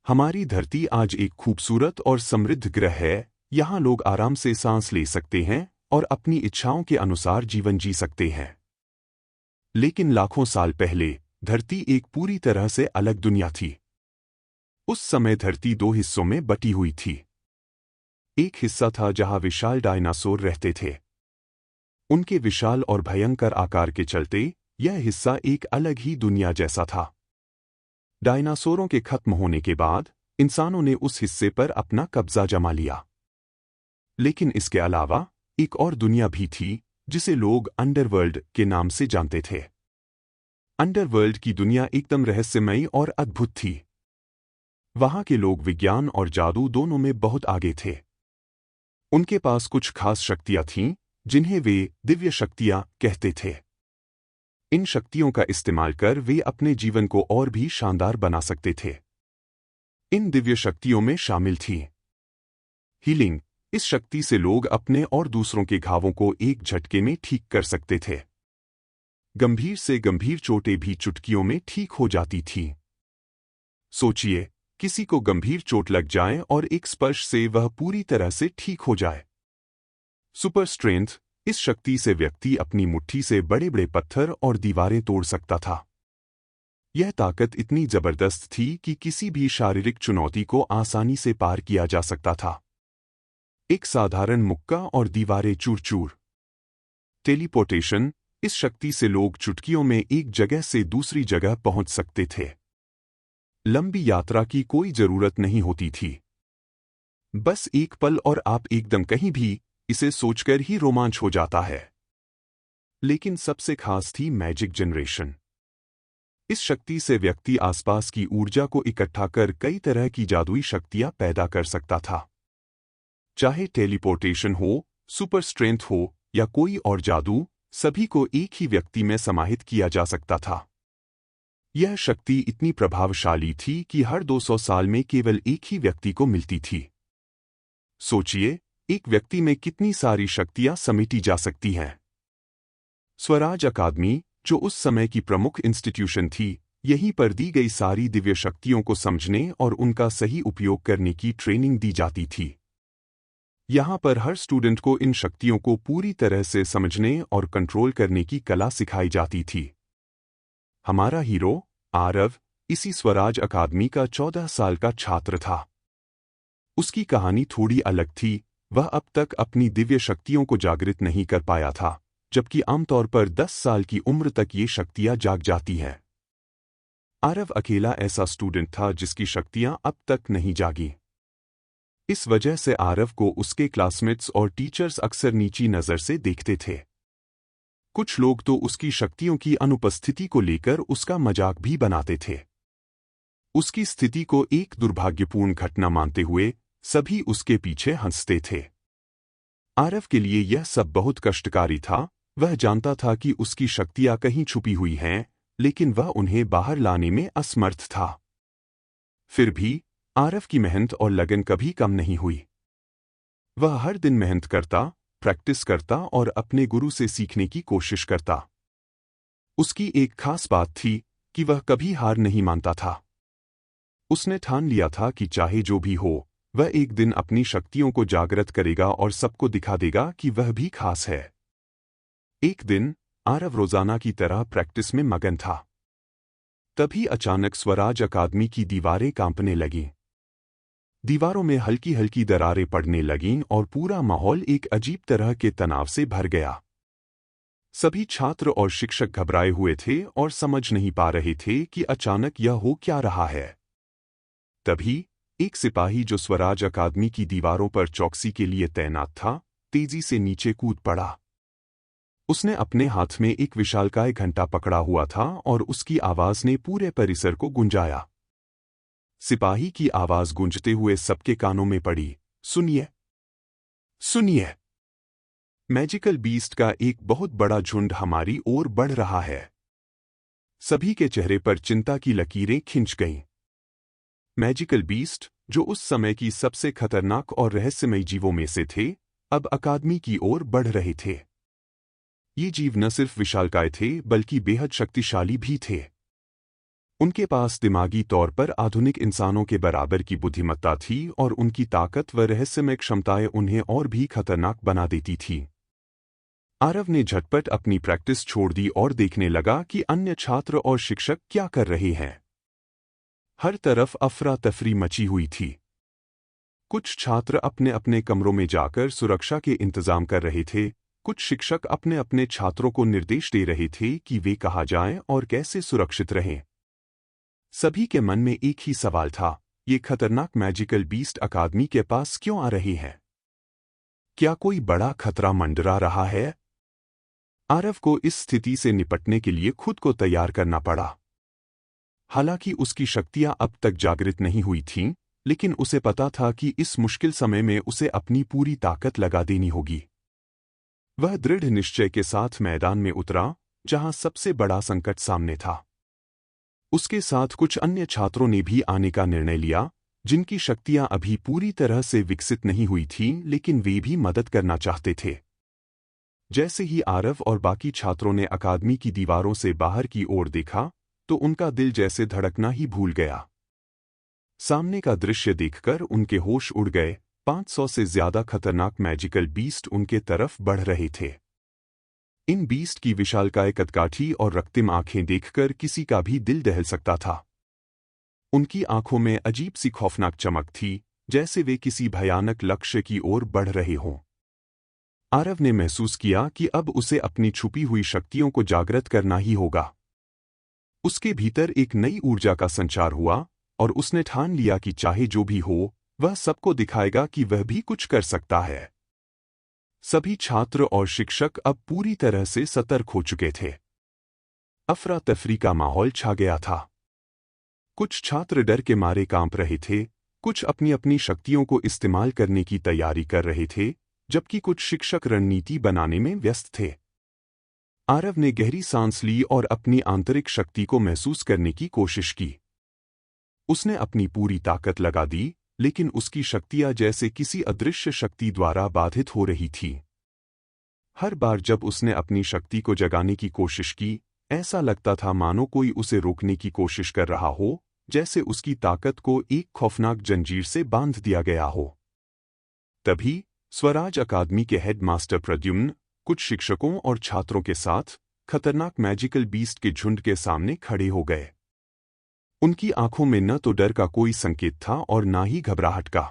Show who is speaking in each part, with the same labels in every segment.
Speaker 1: हमारी धरती आज एक खूबसूरत और समृद्ध ग्रह है। यहाँ लोग आराम से सांस ले सकते हैं और अपनी इच्छाओं के अनुसार जीवन जी सकते हैं। लेकिन लाखों साल पहले धरती एक पूरी तरह से अलग दुनिया थी। उस समय धरती दो हिस्सों में बटी हुई थी। एक हिस्सा था जहां विशाल डायनासोर रहते थे। उनके विशाल और भयंकर आकार के चलते यह हिस्सा एक अलग ही दुनिया जैसा था। डायनासोरों के खत्म होने के बाद इंसानों ने उस हिस्से पर अपना कब्जा जमा लिया। लेकिन इसके अलावा एक और दुनिया भी थी जिसे लोग अंडरवर्ल्ड के नाम से जानते थे। अंडरवर्ल्ड की दुनिया एकदम रहस्यमयी और अद्भुत थी। वहां के लोग विज्ञान और जादू दोनों में बहुत आगे थे। उनके पास कुछ खास शक्तियां थीं जिन्हें वे दिव्य शक्तियां कहते थे। इन शक्तियों का इस्तेमाल कर वे अपने जीवन को और भी शानदार बना सकते थे। इन दिव्य शक्तियों में शामिल थी हीलिंग। इस शक्ति से लोग अपने और दूसरों के घावों को एक झटके में ठीक कर सकते थे। गंभीर से गंभीर चोटें भी चुटकियों में ठीक हो जाती थीं। सोचिए, किसी को गंभीर चोट लग जाए और एक स्पर्श से वह पूरी तरह से ठीक हो जाए। Super strength. इस शक्ति से व्यक्ति अपनी मुट्ठी से बड़े बड़े पत्थर और दीवारें तोड़ सकता था। यह ताकत इतनी जबरदस्त थी कि किसी भी शारीरिक चुनौती को आसानी से पार किया जा सकता था। एक साधारण मुक्का और दीवारें चूर-चूर। टेलीपोर्टेशन। इस शक्ति से लोग चुटकियों में एक जगह से दूसरी जगह पहुंच सकते थे। लंबी यात्रा की कोई जरूरत नहीं होती थी। बस एक पल और आप एकदम कहीं भी। इसे सोचकर ही रोमांच हो जाता है। लेकिन सबसे खास थी मैजिक जनरेशन। इस शक्ति से व्यक्ति आसपास की ऊर्जा को इकट्ठा कर कई तरह की जादुई शक्तियां पैदा कर सकता था। चाहे टेलीपोर्टेशन हो, सुपर स्ट्रेंथ हो या कोई और जादू, सभी को एक ही व्यक्ति में समाहित किया जा सकता था। यह शक्ति इतनी प्रभावशाली थी कि हर 200 साल में केवल एक ही व्यक्ति को मिलती थी। सोचिए, एक व्यक्ति में कितनी सारी शक्तियां समेटी जा सकती हैं। स्वराज अकादमी, जो उस समय की प्रमुख इंस्टीट्यूशन थी, यहीं पर दी गई सारी दिव्य शक्तियों को समझने और उनका सही उपयोग करने की ट्रेनिंग दी जाती थी। यहाँ पर हर स्टूडेंट को इन शक्तियों को पूरी तरह से समझने और कंट्रोल करने की कला सिखाई जाती थी। हमारा हीरो आरव इसी स्वराज अकादमी का 14 साल का छात्र था। उसकी कहानी थोड़ी अलग थी। वह अब तक अपनी दिव्य शक्तियों को जागृत नहीं कर पाया था, जबकि आमतौर पर 10 साल की उम्र तक ये शक्तियां जाग जाती हैं। आरव अकेला ऐसा स्टूडेंट था जिसकी शक्तियां अब तक नहीं जागी। इस वजह से आरव को उसके क्लासमेट्स और टीचर्स अक्सर नीची नज़र से देखते थे। कुछ लोग तो उसकी शक्तियों की अनुपस्थिति को लेकर उसका मजाक भी बनाते थे। उसकी स्थिति को एक दुर्भाग्यपूर्ण घटना मानते हुए सभी उसके पीछे हंसते थे। आरव के लिए यह सब बहुत कष्टकारी था। वह जानता था कि उसकी शक्तियां कहीं छुपी हुई हैं, लेकिन वह उन्हें बाहर लाने में असमर्थ था। फिर भी आरव की मेहनत और लगन कभी कम नहीं हुई। वह हर दिन मेहनत करता, प्रैक्टिस करता और अपने गुरु से सीखने की कोशिश करता। उसकी एक खास बात थी कि वह कभी हार नहीं मानता था। उसने ठान लिया था कि चाहे जो भी हो, वह एक दिन अपनी शक्तियों को जागृत करेगा और सबको दिखा देगा कि वह भी खास है। एक दिन आरव रोजाना की तरह प्रैक्टिस में मगन था। तभी अचानक स्वराज अकादमी की दीवारें कांपने लगीं। दीवारों में हल्की हल्की दरारें पड़ने लगीं और पूरा माहौल एक अजीब तरह के तनाव से भर गया। सभी छात्र और शिक्षक घबराए हुए थे और समझ नहीं पा रहे थे कि अचानक यह हो क्या रहा है। तभी एक सिपाही जो स्वराज अकादमी की दीवारों पर चौकसी के लिए तैनात था, तेजी से नीचे कूद पड़ा। उसने अपने हाथ में एक विशालकाय घंटा पकड़ा हुआ था और उसकी आवाज ने पूरे परिसर को गुंजाया। सिपाही की आवाज गूंजते हुए सबके कानों में पड़ी, सुनिए, सुनिए, मैजिकल बीस्ट का एक बहुत बड़ा झुंड हमारी ओर बढ़ रहा है। सभी के चेहरे पर चिंता की लकीरें खिंच गईं। मैजिकल बीस्ट, जो उस समय की सबसे खतरनाक और रहस्यमयी जीवों में से थे, अब अकादमी की ओर बढ़ रहे थे। ये जीव न सिर्फ विशालकाय थे बल्कि बेहद शक्तिशाली भी थे। उनके पास दिमागी तौर पर आधुनिक इंसानों के बराबर की बुद्धिमत्ता थी और उनकी ताकत व रहस्यमय क्षमताएं उन्हें और भी खतरनाक बना देती थी। आरव ने झटपट अपनी प्रैक्टिस छोड़ दी और देखने लगा कि अन्य छात्र और शिक्षक क्या कर रहे हैं। हर तरफ अफरा तफरी मची हुई थी। कुछ छात्र अपने अपने कमरों में जाकर सुरक्षा के इंतजाम कर रहे थे, कुछ शिक्षक अपने अपने छात्रों को निर्देश दे रहे थे कि वे कहाँ जाएं और कैसे सुरक्षित रहें। सभी के मन में एक ही सवाल था, ये खतरनाक मैजिकल बीस्ट अकादमी के पास क्यों आ रही है? क्या कोई बड़ा खतरा मंडरा रहा है? आरव को इस स्थिति से निपटने के लिए खुद को तैयार करना पड़ा। हालांकि उसकी शक्तियां अब तक जागृत नहीं हुई थीं, लेकिन उसे पता था कि इस मुश्किल समय में उसे अपनी पूरी ताकत लगा देनी होगी। वह दृढ़ निश्चय के साथ मैदान में उतरा, जहां सबसे बड़ा संकट सामने था। उसके साथ कुछ अन्य छात्रों ने भी आने का निर्णय लिया, जिनकी शक्तियां अभी पूरी तरह से विकसित नहीं हुई थीं, लेकिन वे भी मदद करना चाहते थे। जैसे ही आरव और बाकी छात्रों ने अकादमी की दीवारों से बाहर की ओर देखा, तो उनका दिल जैसे धड़कना ही भूल गया। सामने का दृश्य देखकर उनके होश उड़ गए। 500 से ज्यादा खतरनाक मैजिकल बीस्ट उनके तरफ बढ़ रहे थे। इन बीस्ट की विशालकाय कदकाठी और रक्तिम आंखें देखकर किसी का भी दिल दहल सकता था। उनकी आंखों में अजीब सी खौफनाक चमक थी, जैसे वे किसी भयानक लक्ष्य की ओर बढ़ रहे हों। आरव ने महसूस किया कि अब उसे अपनी छुपी हुई शक्तियों को जागृत करना ही होगा। उसके भीतर एक नई ऊर्जा का संचार हुआ और उसने ठान लिया कि चाहे जो भी हो, वह सबको दिखाएगा कि वह भी कुछ कर सकता है। सभी छात्र और शिक्षक अब पूरी तरह से सतर्क हो चुके थे। अफरा तफरी का माहौल छा गया था। कुछ छात्र डर के मारे कांप रहे थे, कुछ अपनी अपनी शक्तियों को इस्तेमाल करने की तैयारी कर रहे थे, जबकि कुछ शिक्षक रणनीति बनाने में व्यस्त थे। आरव ने गहरी सांस ली और अपनी आंतरिक शक्ति को महसूस करने की कोशिश की। उसने अपनी पूरी ताकत लगा दी, लेकिन उसकी शक्तियां जैसे किसी अदृश्य शक्ति द्वारा बाधित हो रही थीं। हर बार जब उसने अपनी शक्ति को जगाने की कोशिश की, ऐसा लगता था मानो कोई उसे रोकने की कोशिश कर रहा हो, जैसे उसकी ताकत को एक खौफनाक जंजीर से बांध दिया गया हो। तभी स्वराज अकादमी के हेड मास्टर प्रद्युम्न कुछ शिक्षकों और छात्रों के साथ खतरनाक मैजिकल बीस्ट के झुंड के सामने खड़े हो गए। उनकी आंखों में न तो डर का कोई संकेत था और न ही घबराहट का।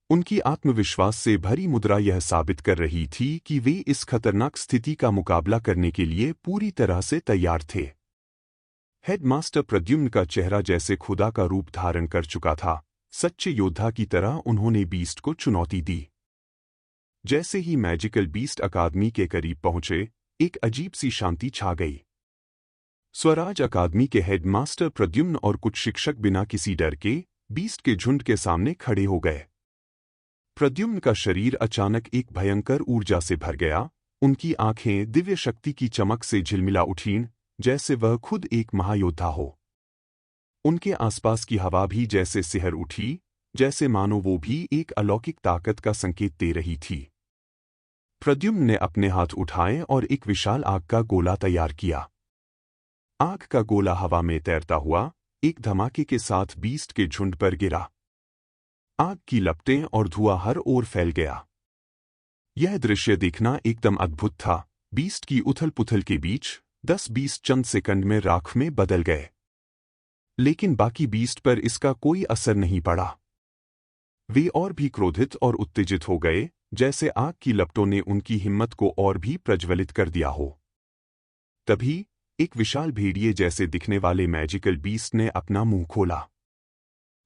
Speaker 1: उनकी आत्मविश्वास से भरी मुद्रा यह साबित कर रही थी कि वे इस खतरनाक स्थिति का मुकाबला करने के लिए पूरी तरह से तैयार थे। हेडमास्टर प्रद्युम्न का चेहरा जैसे खुदा का रूप धारण कर चुका था। सच्चे योद्धा की तरह उन्होंने बीस्ट को चुनौती दी। जैसे ही मैजिकल बीस्ट अकादमी के करीब पहुंचे, एक अजीब सी शांति छा गई। स्वराज अकादमी के हेडमास्टर प्रद्युम्न और कुछ शिक्षक बिना किसी डर के बीस्ट के झुंड के सामने खड़े हो गए। प्रद्युम्न का शरीर अचानक एक भयंकर ऊर्जा से भर गया। उनकी आंखें दिव्य शक्ति की चमक से झिलमिला उठीं, जैसे वह खुद एक महायोद्धा हो। उनके आसपास की हवा भी जैसे सिहर उठी, जैसे मानो वो भी एक अलौकिक ताकत का संकेत दे रही थी। प्रद्युम्न ने अपने हाथ उठाए और एक विशाल आग का गोला तैयार किया। आग का गोला हवा में तैरता हुआ एक धमाके के साथ बीस्ट के झुंड पर गिरा। आग की लपटें और धुआं हर ओर फैल गया। यह दृश्य देखना एकदम अद्भुत था। बीस्ट की उथल-पुथल के बीच 10-20 चंद सेकंड में राख में बदल गए, लेकिन बाकी बीस्ट पर इसका कोई असर नहीं पड़ा। वे और भी क्रोधित और उत्तेजित हो गए, जैसे आग की लपटों ने उनकी हिम्मत को और भी प्रज्वलित कर दिया हो। तभी एक विशाल भेड़िए जैसे दिखने वाले मैजिकल बीस्ट ने अपना मुंह खोला।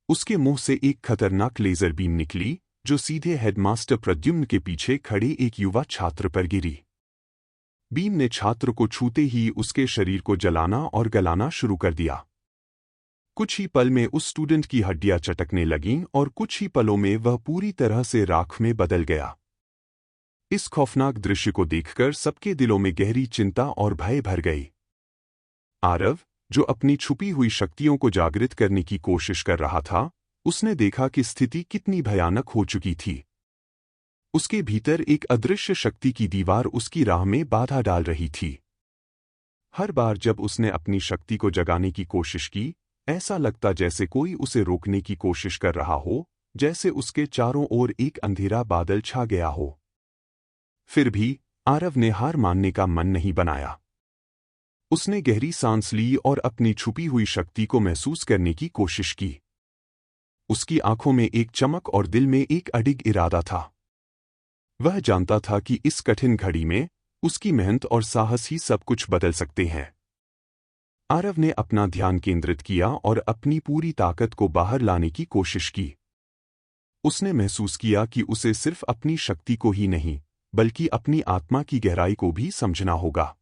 Speaker 1: उसके मुंह से एक खतरनाक लेजर बीम निकली, जो सीधे हेडमास्टर प्रद्युम्न के पीछे खड़े एक युवा छात्र पर गिरी। बीम ने छात्र को छूते ही उसके शरीर को जलाना और गलाना शुरू कर दिया। कुछ ही पल में उस स्टूडेंट की हड्डियां चटकने लगीं और कुछ ही पलों में वह पूरी तरह से राख में बदल गया। इस खौफनाक दृश्य को देखकर सबके दिलों में गहरी चिंता और भय भर गई। आरव, जो अपनी छुपी हुई शक्तियों को जागृत करने की कोशिश कर रहा था, उसने देखा कि स्थिति कितनी भयानक हो चुकी थी। उसके भीतर एक अदृश्य शक्ति की दीवार उसकी राह में बाधा डाल रही थी। हर बार जब उसने अपनी शक्ति को जगाने की कोशिश की, ऐसा लगता जैसे कोई उसे रोकने की कोशिश कर रहा हो, जैसे उसके चारों ओर एक अंधेरा बादल छा गया हो। फिर भी आरव ने हार मानने का मन नहीं बनाया। उसने गहरी सांस ली और अपनी छुपी हुई शक्ति को महसूस करने की कोशिश की। उसकी आंखों में एक चमक और दिल में एक अडिग इरादा था। वह जानता था कि इस कठिन घड़ी में उसकी मेहनत और साहस ही सब कुछ बदल सकते हैं। आरव ने अपना ध्यान केंद्रित किया और अपनी पूरी ताकत को बाहर लाने की कोशिश की। उसने महसूस किया कि उसे सिर्फ अपनी शक्ति को ही नहीं, बल्कि अपनी आत्मा की गहराई को भी समझना होगा।